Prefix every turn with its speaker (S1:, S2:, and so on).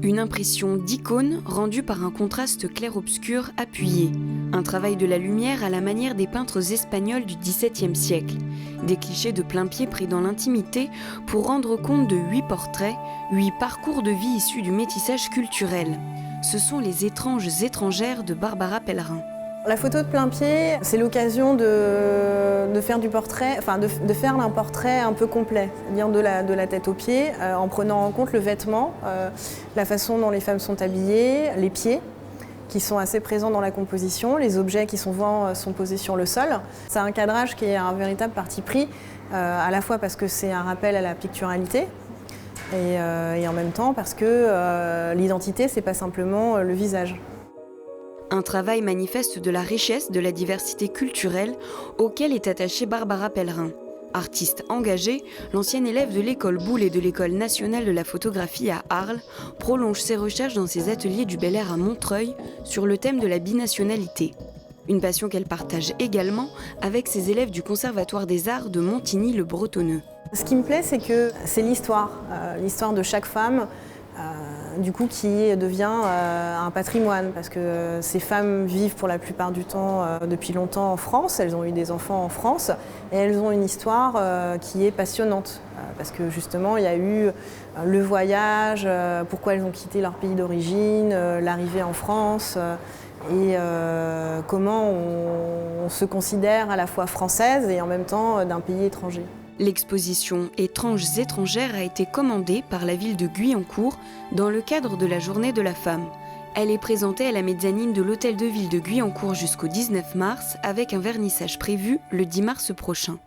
S1: Une impression d'icône rendue par un contraste clair-obscur appuyé. Un travail de la lumière à la manière des peintres espagnols du XVIIe siècle. Des clichés de plain-pied pris dans l'intimité pour rendre compte de 8 portraits, 8 parcours de vie issus du métissage culturel. Ce sont les étranges étrangères de Barbara Pellerin.
S2: La photo de plein-pied, c'est l'occasion de faire du portrait, de faire un portrait un peu complet, c'est-à-dire de la tête aux pieds, en prenant en compte le vêtement, la façon dont les femmes sont habillées, les pieds, qui sont assez présents dans la composition, les objets qui souvent sont posés sur le sol. C'est un cadrage qui est un véritable parti pris, à la fois parce que c'est un rappel à la picturalité, et en même temps parce que l'identité, c'est pas simplement le visage.
S1: Un travail manifeste de la richesse de la diversité culturelle auquel est attachée Barbara Pellerin. Artiste engagée, l'ancienne élève de l'école Boulle et de l'École nationale de la photographie à Arles prolonge ses recherches dans ses ateliers du Bel Air à Montreuil sur le thème de la binationalité. Une passion qu'elle partage également avec ses élèves du Conservatoire des Arts de Montigny-le-Bretonneux.
S2: Ce qui me plaît, c'est que c'est l'histoire de chaque femme, du coup, qui devient un patrimoine, parce que ces femmes vivent pour la plupart du temps depuis longtemps en France, elles ont eu des enfants en France, et elles ont une histoire qui est passionnante, parce que justement, il y a eu le voyage, pourquoi elles ont quitté leur pays d'origine, l'arrivée en France, et comment on se considère à la fois française et en même temps d'un pays étranger.
S1: L'exposition Étranges étrangères a été commandée par la ville de Guyancourt dans le cadre de la Journée de la femme. Elle est présentée à la mezzanine de l'hôtel de ville de Guyancourt jusqu'au 19 mars avec un vernissage prévu le 10 mars prochain.